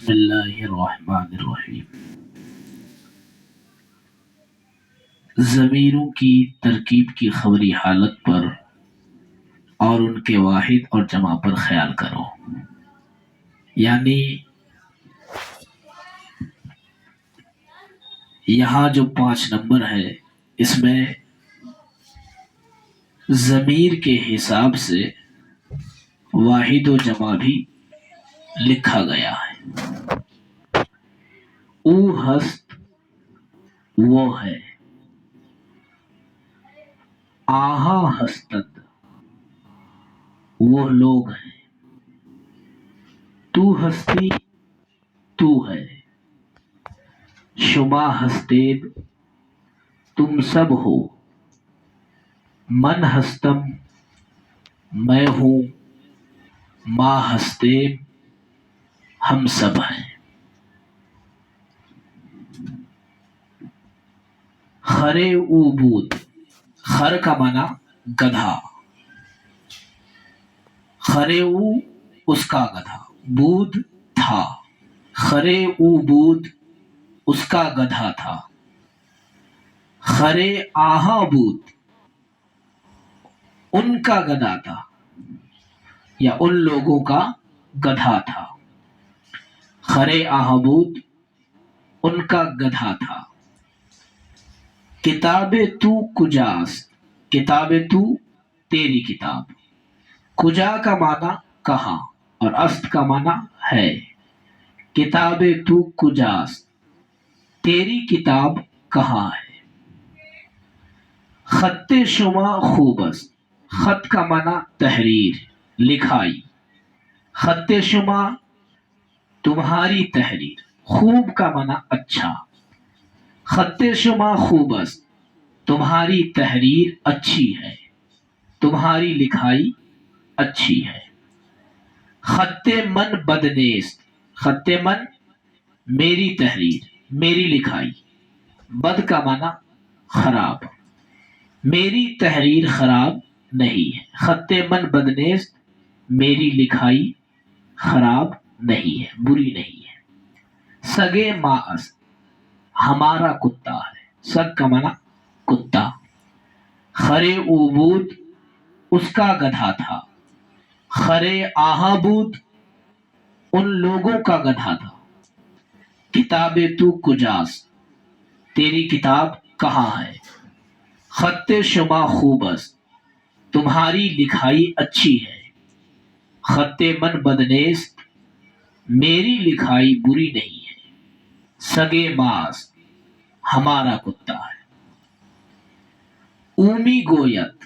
بسم اللہ الرحمن الرحیم۔ ضمیروں کی ترکیب کی خبری حالت پر اور ان کے واحد اور جمع پر خیال کرو۔ یعنی یہاں جو 5 نمبر ہے اس میں ضمیر کے حساب سے واحد و جمع بھی لکھا گیا ہے۔ او ہست وہ ہے، آہا ہستند وہ لوگ ہیں، تو ہستی تو ہے، شما ہستید تم سب ہو، من ہستم میں ہوں، ما ہستیم ہم سب ہیں۔ خرے او بود، خر کا معنی گدھا، خرے او اس کا گدھا، بود تھا، خرے او بود اس کا گدھا تھا، خرے آہا بود ان کا گدھا تھا یا ان لوگوں کا گدھا تھا، خرے آہا بود ان کا گدھا تھا۔ کتاب تو کجاست، کتاب تو تیری کتاب، کجا کا معنی کہاں اور است کا معنی ہے۔ کتاب تو کجاست تیری کتاب کہاں ہے۔ خط شما خوب است، خط کا معنی تحریر لکھائی، خط شما تمہاری تحریر، خوب کا معنی اچھا، خط شما خوب است تمہاری تحریر اچھی ہے، تمہاری لکھائی اچھی ہے۔ خط من بدنیست، خط من میری تحریر میری لکھائی، بد کا معنی خراب، میری تحریر خراب نہیں ہے، خط من بدنیست میری لکھائی خراب نہیں ہے، بری نہیں ہے۔ سگے ما است ہمارا کتا ہے، سگ کا معنی کتا، خرے او بود اس کا گدھا تھا، خرے آہا بود ان لوگوں کا گدھا تھا۔ کتاب تو کجاست تیری کتاب کہاں ہے۔ خط شما خوب است تمہاری لکھائی اچھی ہے، خط من بدنیست میری لکھائی بری نہیں ہے۔ سگے ما است ہمارا کتا ہے۔ اومی گویت،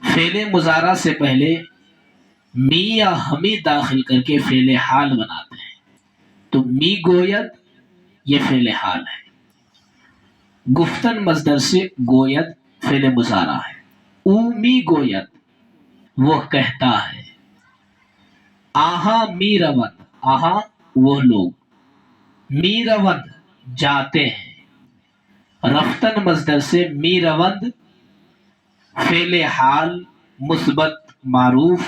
فعل مضارع سے پہلے می یا ہمی داخل کر کے فعل حال بناتے ہیں، تو می گویت یہ فعل حال ہے۔ گفتن مصدر سے گویت فعل مضارع ہے۔ اومی گویت وہ کہتا ہے، آہا می روند آہا وہ لوگ، می روند جاتے ہیں، رفتن مصدر سے می روند فعل حال مثبت معروف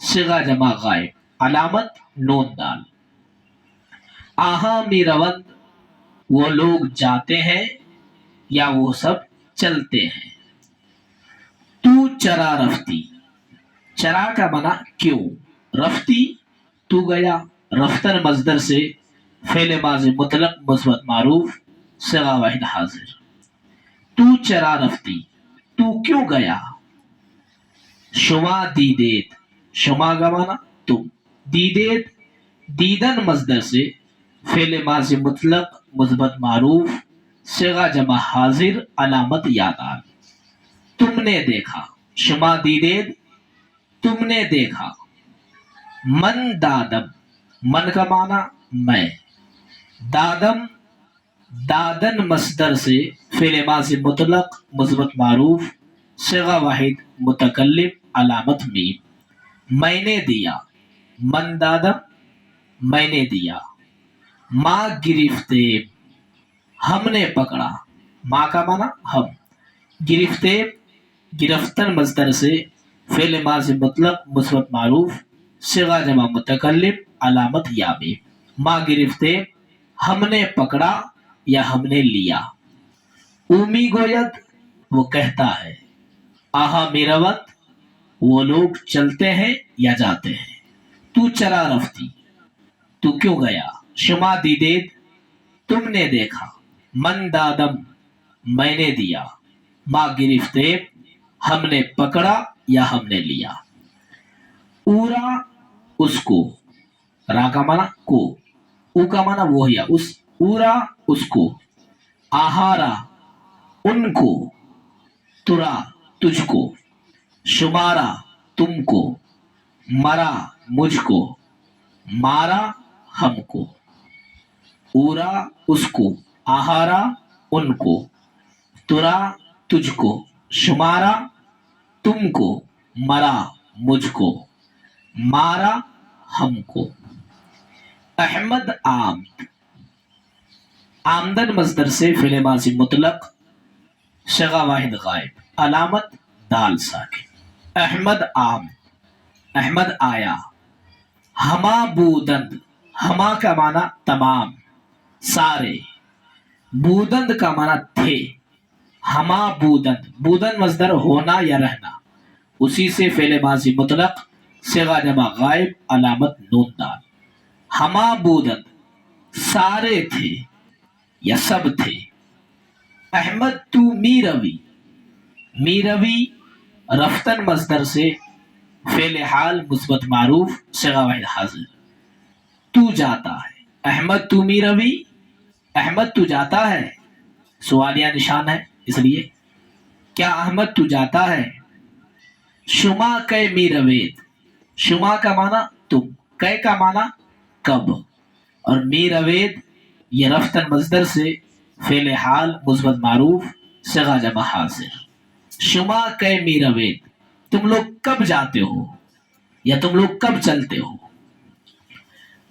صیغہ جمع غائب علامت نون دال۔ آہا می روند وہ لوگ جاتے ہیں یا وہ سب چلتے ہیں۔ تو چرا رفتی، چرا کا معنی کیوں، رفتی تو گیا، رفتن مصدر سے فعل ماضی مطلق مثبت معروف صیغہ واحد حاضر۔ تو چرا رفتی تو کیوں گیا۔ شما دیدید، شما کا معنی تم، دیدید دیدن مصدر سے فعل ماضی مطلق مثبت معروف صیغہ جمع حاضر علامت یادال۔ تم نے دیکھا، شما دیدید تم نے دیکھا۔ من دادم، من کا معنی میں، دادم دادن مصدر سے فعل ماضی مطلق مثبت معروف صیغہ واحد متکلم علامت میم۔ میں نے دیا، من دادم میں نے دیا۔ ما گرفتیم ہم نے پکڑا، ما کا معنی ہم، گرفتیم گرفتن مصدر سے فعل ماضی مطلق مثبت معروف صیغہ جمع متکلم علامت یا میں. ما گرفته ہم نے پکڑا یا ہم نے لیا. اومی گوید وہ کہتا ہے. آہا میروت وہ لوگ چلتے ہیں یا جاتے ہیں. تو چرا رفتی تو کیوں گیا. شما دیدید تم نے دیکھا. من دادم میں نے دیا. ما گرفته ہم نے پکڑا یا ہم نے لیا. اورا اس کو. را کا مانا کو. او کا مانا وہ یا اس. اورا اس کو. آہارا ان کو. ترا تجھ کو. شمارا تم کو. مرا مجھ کو. مارا ہم کو. اورا اس کو. آہارا ان کو. ترا تجھ کو. شمارا تم کو. مرا مجھ کو. مارا ہم کو. احمد آمد. آمدن مصدر سے فعل ماضی مطلق صیغہ واحد غائب. علامت دال ساکن. احمد آمد احمد آیا. ہما بودند ہما کا معنی تمام سارے. بودند کا معنی تھے. ہما بودند بودند مصدر ہونا یا رہنا. اسی سے فعل ماضی مطلق صیغہ جمع غائب علامت نون دال. ہما بودند سارے تھے یا سب تھے. احمد تو می روی می روی رفتن مصدر سے فعل حال مثبت معروف صیغہ واحد حاضر. تو جاتا ہے. احمد تو می روی احمد تو جاتا ہے. سوالیہ نشان ہے اس لیے. کیا احمد تو جاتا ہے. شما کے می روید. شما کا معنی تم. کے کا معنی کب. اور می روید یہ رفتن مصدر سے فعل حال مثبت معروف صیغہ جمع حاضر. شما کے می روید تم لوگ کب جاتے ہو یا تم لوگ کب چلتے ہو.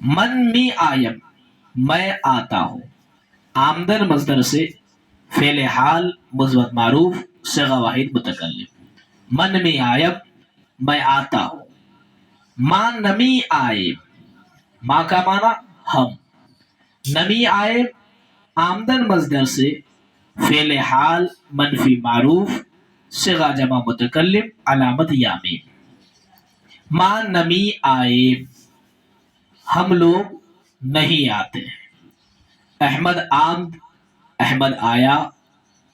من می آیم میں آتا ہوں. آمدن مصدر سے فعل حال مثبت معروف صیغہ واحد متکلم. من می آیم میں آتا ہوں. ما نمی آئے. ما کا معنی ہم. نمی آئے آمدن مصدر سے فعل حال منفی معروف صیغہ جمع متکلم علامت یا میں. ما نمی آئے ہم لوگ نہیں آتے ہیں. احمد آمد احمد آیا.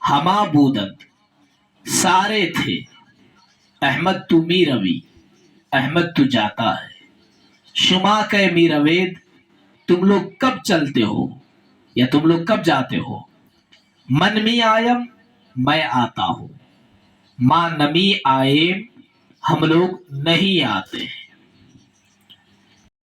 ہما بودند سارے تھے. احمد تو می روی احمد تو جاتا ہے. شما کے می روید تم لوگ کب چلتے ہو یا تم لوگ کب جاتے ہو. من می آیم میں آتا ہوں. ما نمی آئے ہم لوگ نہیں آتے ہیں.